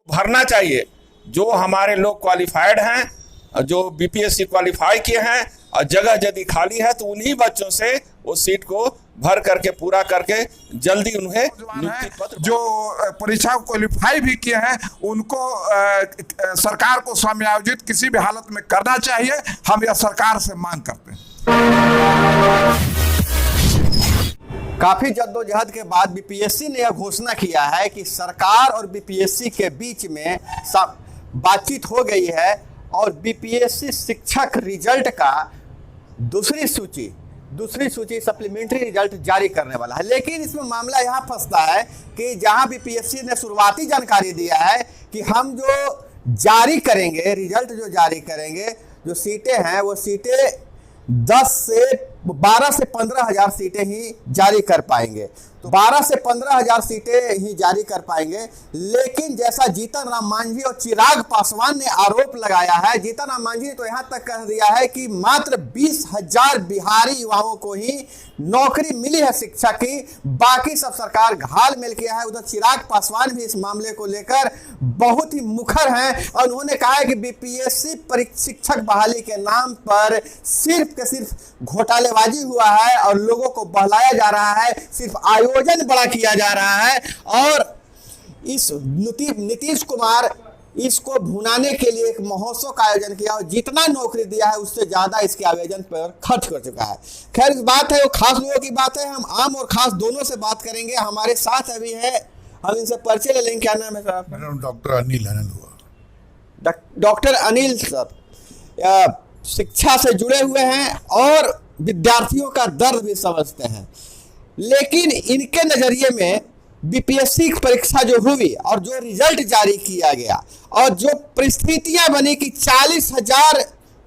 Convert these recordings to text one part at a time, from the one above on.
भरना चाहिए। जो हमारे लोग क्वालिफाइड हैं, जो बीपीएससी क्वालिफाई किए हैं और जगह यदि खाली है तो उन्हीं बच्चों से वो सीट को भर करके पूरा करके जल्दी उन्हें नियुक्ति पत्र, जो परीक्षा क्वालिफाई भी किए हैं उनको सरकार को समायोजित किसी भी हालत में करना चाहिए। हम यह सरकार से मांग करते हैं। काफी जद्दोजहद के बाद बीपीएससी ने यह घोषणा किया है कि सरकार और बीपीएससी के बीच में बातचीत हो गई है और बीपीएससी शिक्षक रिजल्ट का दूसरी सूची सप्लीमेंट्री रिजल्ट जारी करने वाला है। लेकिन इसमें मामला यहाँ फंसता है कि जहाँ बीपीएससी ने शुरुआती जानकारी दिया है कि हम जो जारी करेंगे, रिजल्ट जो जारी करेंगे, जो सीटें हैं वो सीटें 12 से 15 हजार सीटें ही जारी कर पाएंगे। तो 12 से 15 हजार सीटें ही जारी कर पाएंगे। लेकिन जैसा जीतन राम मांझी और चिराग पासवान ने आरोप लगाया है, जीतन राम मांझी ने तो यहां तक कह दिया है कि मात्र 20,000 बिहारी युवाओं को ही नौकरी मिली है शिक्षक की, बाकी सब सरकार घाल मिल किया है। उधर चिराग पासवान भी इस मामले को लेकर बहुत ही मुखर हैं और उन्होंने कहा है कि बीपीएससी शिक्षक बहाली के नाम पर सिर्फ के सिर्फ घोटालेबाजी हुआ है और लोगों को बहलाया जा रहा है, सिर्फ आयोजन बड़ा किया जा रहा है और इस नीतीश कुमार इसको भुनाने के लिए एक महोत्सव का आयोजन किया और जितना नौकरी दिया है उससे ज्यादा इसके आयोजन पर खर्च कर चुका है। खैर, इस बात है वो खास लोगों की बात है, हम आम और खास दोनों से बात करेंगे। हमारे साथ अभी है, हम इनसे परिचय ले लेंगे। क्या नाम है सर? मेरा नाम डॉक्टर अनिल हुआ। डॉक्टर अनिल सर शिक्षा से जुड़े हुए हैं और विद्यार्थियों का दर्द भी समझते हैं, लेकिन इनके नजरिए में बीपीएससी की परीक्षा जो हुई और जो रिजल्ट जारी किया गया और जो परिस्थितियां बनी कि 40,000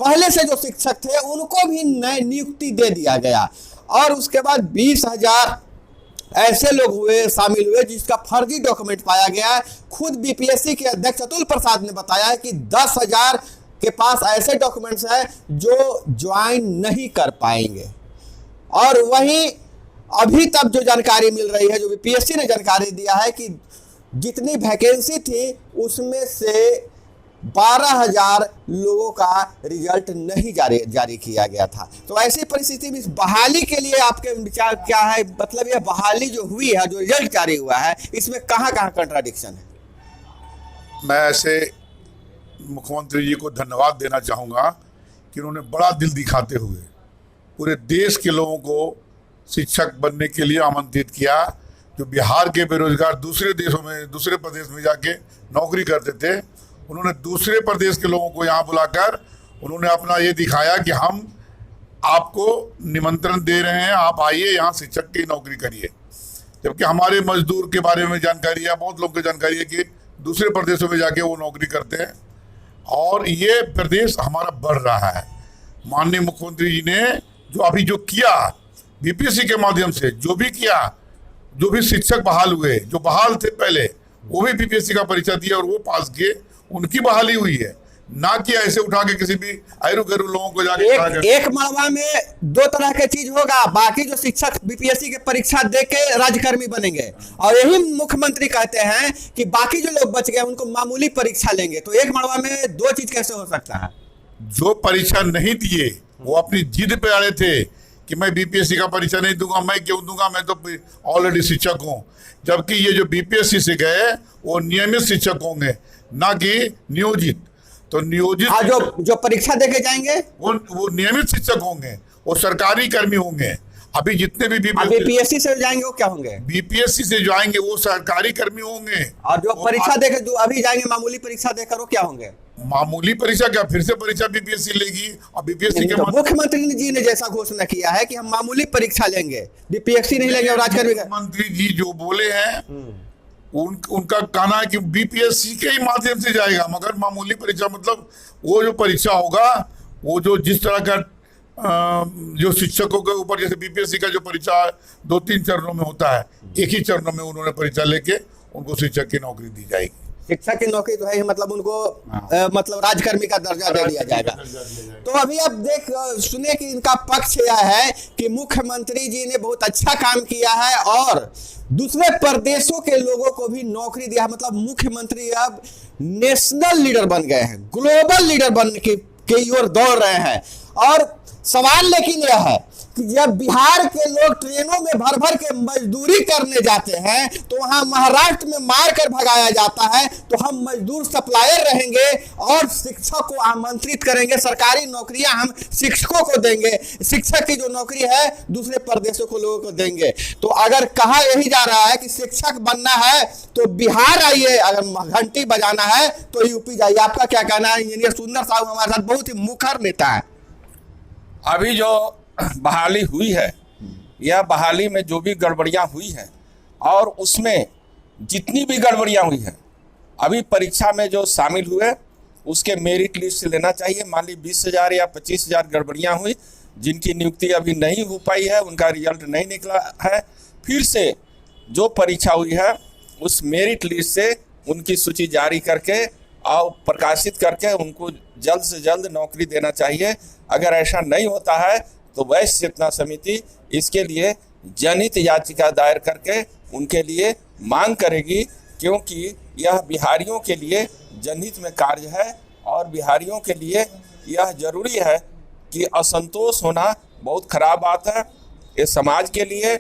पहले से जो शिक्षक थे उनको भी नई नियुक्ति दे दिया गया और उसके बाद 20,000 ऐसे लोग शामिल हुए जिसका फर्जी डॉक्यूमेंट पाया गया। खुद बीपीएससी के अध्यक्ष अतुल प्रसाद ने बताया है कि 10,000 के पास ऐसे डॉक्यूमेंट्स हैं जो ज्वाइन नहीं कर पाएंगे। और वहीं अभी तक जो जानकारी मिल रही है, जो बीपीएससी ने जानकारी दिया है कि जितनी वैकेंसी थी उसमें से 12,000 लोगों का रिजल्ट नहीं जारी किया गया था। तो ऐसी परिस्थिति में बहाली के लिए आपके विचार क्या है? मतलब यह बहाली जो हुई है, जो रिजल्ट जारी हुआ है, इसमें कहाँ कहाँ कंट्राडिक्शन है? मैं ऐसे मुख्यमंत्री जी को धन्यवाद देना चाहूँगा कि उन्होंने बड़ा दिल दिखाते हुए पूरे देश के लोगों को शिक्षक बनने के लिए आमंत्रित किया। जो बिहार के बेरोजगार दूसरे देशों में, दूसरे प्रदेश में जाके नौकरी करते थे, उन्होंने दूसरे प्रदेश के लोगों को यहाँ बुलाकर उन्होंने अपना ये दिखाया कि हम आपको निमंत्रण दे रहे हैं, आप आइए यहाँ शिक्षक की नौकरी करिए। जबकि हमारे मजदूर के बारे में जानकारी है, बहुत लोग को जानकारी है कि दूसरे प्रदेशों में जाके वो नौकरी करते हैं और ये प्रदेश हमारा बढ़ रहा है। माननीय मुख्यमंत्री जी ने जो अभी जो किया बीपीएससी के माध्यम से, जो भी किया, जो भी शिक्षक बहाल हुए, जो बहाल थे पहले वो भी बीपीएससी का परीक्षा दिया और वो पास किए, उनकी बहाली हुई है, ना कि ऐसे उठा के किसी भी अरू गरू लोगों को जाके एक मड़वा में दो तरह के चीज होगा। बाकी जो शिक्षक बीपीएससी के परीक्षा दे के राज्यकर्मी बनेंगे और यही मुख्यमंत्री कहते हैं कि बाकी जो लोग बच गए उनको मामूली परीक्षा लेंगे। तो एक मड़वा में दो चीज कैसे हो सकता है? जो परीक्षा नहीं दिए वो अपनी जिद पे अड़े थे कि मैं बीपीएससी का परीक्षा नहीं दूंगा, मैं क्यों दूंगा, मैं तो ऑलरेडी शिक्षक हूँ। जबकि ये जो बीपीएससी से गए वो नियमित शिक्षक होंगे, ना कि नियोजित। तो नियोजित जो परीक्षा देके जाएंगे वो नियमित शिक्षक होंगे, वो सरकारी कर्मी होंगे। अभी जितने भी बीपीएससी से जाएंगे वो क्या होंगे? बीपीएससी से जो आएंगे वो सरकारी कर्मी होंगे। और जो परीक्षा देके जो अभी जाएंगे मामूली परीक्षा देकर वो क्या होंगे? मामूली परीक्षा क्या, फिर से परीक्षा बीपीएससी लेगी। और बीपीएससी के मुख्यमंत्री जी ने जैसा घोषणा किया है कि हम मामूली परीक्षा लेंगे, बीपीएससी नहीं लेंगे। और राज्यकर्मी मुख्यमंत्री जी जो बोले हैं उनका कहना है कि बीपीएससी के ही माध्यम से जाएगा, मगर मामूली परीक्षा मतलब वो जो परीक्षा होगा वो जो जिस तरह का जो शिक्षकों के ऊपर, जैसे बीपीएससी का जो परीक्षा 2-3 चरणों में होता है, एक ही चरणों में उन्होंने परीक्षा लेके उनको शिक्षक की नौकरी दी जाएगी। शिक्षक की नौकरी तो है ही, मतलब उनको मतलब राजकर्मी का दर्जा दे दिया जाएगा। तो अभी अब सुने कि इनका पक्ष यह है कि मुख्यमंत्री जी ने बहुत अच्छा काम किया है और दूसरे प्रदेशों के लोगों को भी नौकरी दिया है। मतलब मुख्यमंत्री अब नेशनल लीडर बन गए हैं, ग्लोबल लीडर बनने की ओर दौड़ रहे हैं। और सवाल लेकिन यह है कि जब बिहार के लोग ट्रेनों में भर भर के मजदूरी करने जाते हैं तो वहां महाराष्ट्र में मार कर भगाया जाता है, तो हम मजदूर सप्लायर रहेंगे और शिक्षक को आमंत्रित करेंगे, सरकारी नौकरियां हम शिक्षकों को देंगे, शिक्षक की जो नौकरी है दूसरे प्रदेशों को लोगों को देंगे। तो अगर कहा यही जा रहा है कि शिक्षक बनना है तो बिहार आइए, अगर घंटी बजाना है तो यूपी जाइए। आपका क्या कहना है? इंजीनियर सुंदर साहब हमारे साथ बहुत ही मुखर नेता है। अभी जो बहाली हुई है, यह बहाली में जो भी गड़बड़ियां हुई हैं और उसमें जितनी भी गड़बड़ियां हुई हैं, अभी परीक्षा में जो शामिल हुए उसके मेरिट लिस्ट से लेना चाहिए। मान ली 20,000 या 25,000 गड़बड़ियां हुई, जिनकी नियुक्ति अभी नहीं हो पाई है, उनका रिजल्ट नहीं निकला है। फिर से जो परीक्षा हुई है उस मेरिट लिस्ट से उनकी सूची जारी करके और प्रकाशित करके उनको जल्द से जल्द नौकरी देना चाहिए। अगर ऐसा नहीं होता है तो वैश्य चेतना समिति इसके लिए जनहित याचिका दायर करके उनके लिए मांग करेगी, क्योंकि यह बिहारियों के लिए जनहित में कार्य है और बिहारियों के लिए यह जरूरी है कि असंतोष होना बहुत खराब बात है। ये समाज के लिए,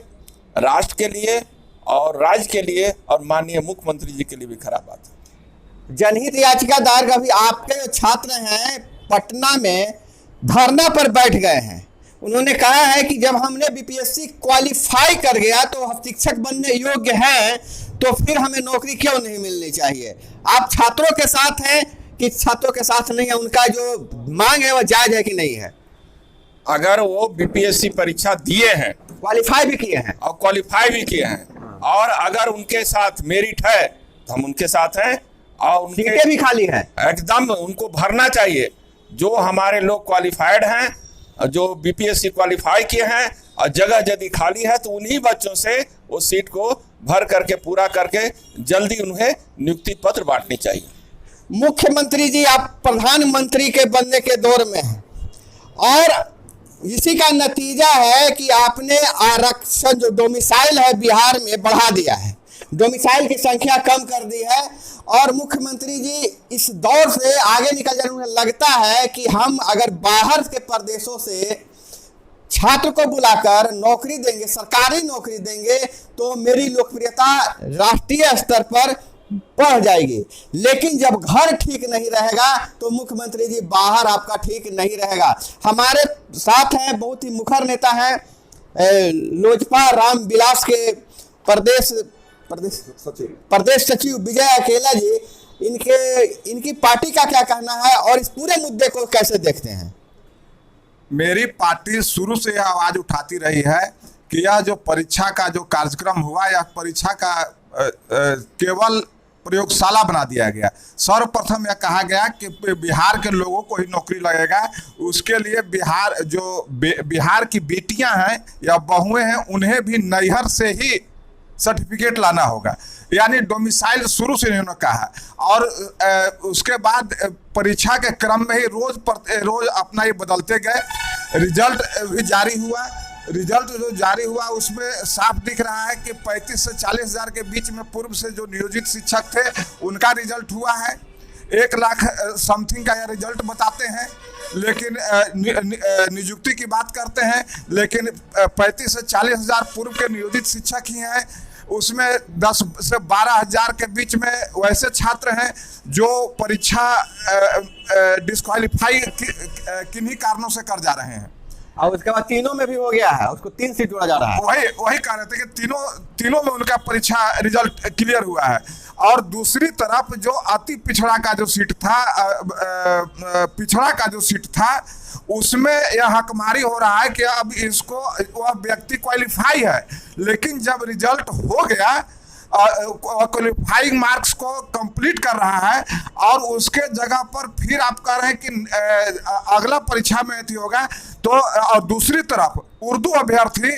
राष्ट्र के लिए और राज्य के लिए और माननीय मुख्यमंत्री जी के लिए भी खराब बात है। जनहित याचिका दायर का भी आपके जो छात्र हैं पटना में धरना पर बैठ गए हैं। उन्होंने कहा है कि जब हमने बीपीएससी क्वालिफाई कर गया तो हम शिक्षक बनने योग्य हैं, तो फिर हमें नौकरी क्यों नहीं मिलनी चाहिए? आप छात्रों के साथ हैं कि छात्रों के साथ नहीं है? उनका जो मांग है वह जायज है कि नहीं है? अगर वो बीपीएससी परीक्षा दिए हैं, क्वालिफाई भी किए हैं और क्वालिफाई भी किए हैं और अगर उनके साथ मेरिट है तो हम उनके साथ हैं और उनके सीटें भी खाली हैं, एकदम उनको भरना चाहिए। जो हमारे लोग क्वालिफाइड हैं, जो बीपीएससी क्वालिफाई किए हैं और जगह यदि खाली है तो उन्हीं बच्चों से वो सीट को भर करके पूरा करके जल्दी उन्हें नियुक्ति पत्र बांटनी चाहिए। मुख्यमंत्री जी आप प्रधानमंत्री के बनने के दौर में हैं और इसी का नतीजा है कि आपने आरक्षण जो डोमिसाइल है बिहार में बढ़ा दिया है, डोमिसाइल की संख्या कम कर दी है। और मुख्यमंत्री जी इस दौर से आगे निकल जाने में लगता है कि हम अगर बाहर के प्रदेशों से छात्र को बुलाकर नौकरी देंगे, सरकारी नौकरी देंगे, तो मेरी लोकप्रियता राष्ट्रीय स्तर पर बढ़ जाएगी। लेकिन जब घर ठीक नहीं रहेगा तो मुख्यमंत्री जी बाहर आपका ठीक नहीं रहेगा। हमारे साथ हैं बहुत ही मुखर नेता हैं लोजपा राम विलास के प्रदेश सचिव विजय अकेला जी। इनकी पार्टी का क्या कहना है और इस पूरे मुद्दे को कैसे देखते हैं? मेरी पार्टी शुरू से यह आवाज उठाती रही है कि यह जो परीक्षा का जो कार्यक्रम हुआ, यह परीक्षा का केवल प्रयोगशाला बना दिया गया। सर्वप्रथम यह कहा गया कि बिहार के लोगों को ही नौकरी लगेगा, उसके लिए बिहार की बेटियां हैं या बहुएं हैं उन्हें भी नैहर से ही सर्टिफिकेट लाना होगा, यानी डोमिसाइल शुरू से इन्होंने कहा। और उसके बाद परीक्षा के क्रम में ही रोज अपना ये बदलते गए। रिजल्ट भी जारी हुआ, रिजल्ट जो जारी हुआ उसमें साफ दिख रहा है कि 35 से 40 हज़ार के बीच में पूर्व से जो नियोजित शिक्षक थे उनका रिजल्ट हुआ है। 1 लाख समथिंग का यह रिजल्ट बताते हैं, लेकिन नियुक्ति की बात करते हैं, लेकिन 35 से 40 हज़ार पूर्व के नियोजित शिक्षक ही हैं। उसमें 10 से 12 हज़ार के बीच में वैसे छात्र हैं जो परीक्षा डिस्क्वालीफाई किन्हीं कारणों से कर जा रहे हैं। और उसके बाद तीनों में भी हो गया है, उसको 3 सीट जोड़ा जा रहा है। वही कह रहे थे कि तीनों में उनका परीक्षा रिजल्ट क्लियर हुआ है। और दूसरी तरफ जो अति पिछड़ा का जो सीट था उसमें यह हकमारी हो रहा है कि अब इसको वह व्यक्ति क्वालिफाई है, लेकिन जब रिजल्ट हो गया क्वालिफाइंग मार्क्स को कंप्लीट कर रहा है और उसके जगह पर फिर आप कह रहे हैं कि अगला परीक्षा में होगा। तो और दूसरी तरफ उर्दू अभ्यर्थी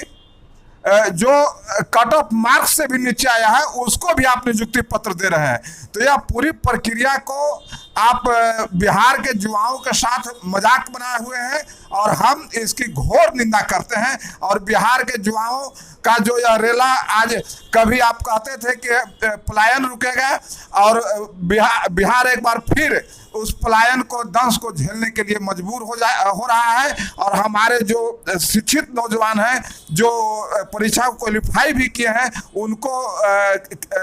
जो कट ऑफ मार्क्स से भी नीचे आया है उसको भी आप नियुक्ति पत्र दे रहे हैं। तो यह पूरी प्रक्रिया को आप बिहार के युवाओं के साथ मजाक बनाए हुए हैं और हम इसकी घोर निंदा करते हैं। और बिहार के युवाओं का जो यह रेला आज, कभी आप कहते थे कि पलायन रुकेगा और बिहार एक बार फिर उस पलायन को, दंश को झेलने के लिए मजबूर हो रहा है। और हमारे जो शिक्षित नौजवान हैं जो परीक्षा को क्वालिफाई भी किए हैं उनको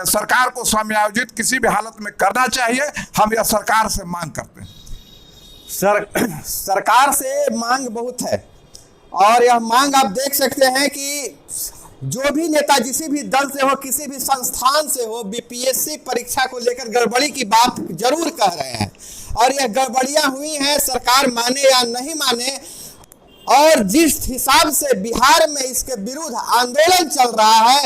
सरकार को समायोजित किसी भी हालत में करना चाहिए। हम यह सरकार से मांग करते हैं। सरकार से मांग बहुत है और यह मांग आप देख सकते हैं कि जो भी नेता जिसी भी दल से हो, किसी भी संस्थान से हो, बीपीएससी परीक्षा को लेकर गड़बड़ी की बात जरूर कह रहे हैं। और यह गड़बड़ियां हुई हैं, सरकार माने या नहीं माने, और जिस हिसाब से बिहार में इसके विरुद्ध आंदोलन चल रहा है,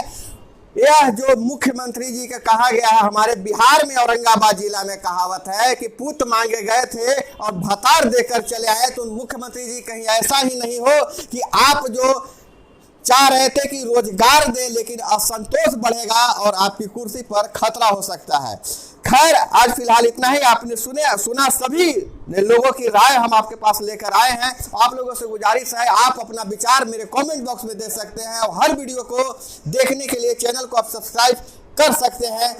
यह जो मुख्यमंत्री जी का कहा गया है, हमारे बिहार में औरंगाबाद जिला में कहावत है कि पूत मांगे गए थे और भतार देकर चले आए। तो मुख्यमंत्री जी कहीं ऐसा ही नहीं हो कि आप जो चाह रहे थे कि रोजगार दे, लेकिन असंतोष बढ़ेगा और आपकी कुर्सी पर खतरा हो सकता है। खैर, आज फिलहाल इतना ही। आपने सुना सभी लोगों की राय हम आपके पास लेकर आए हैं। आप लोगों से गुजारिश है, आप अपना विचार मेरे कमेंट बॉक्स में दे सकते हैं और हर वीडियो को देखने के लिए चैनल को आप सब्सक्राइब कर सकते हैं।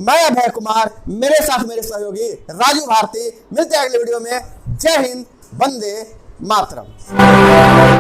मैं अभय कुमार, मेरे साथ मेरे सहयोगी राजू भारती। मिलते हैं अगले वीडियो में। जय हिंद, वंदे मातरम।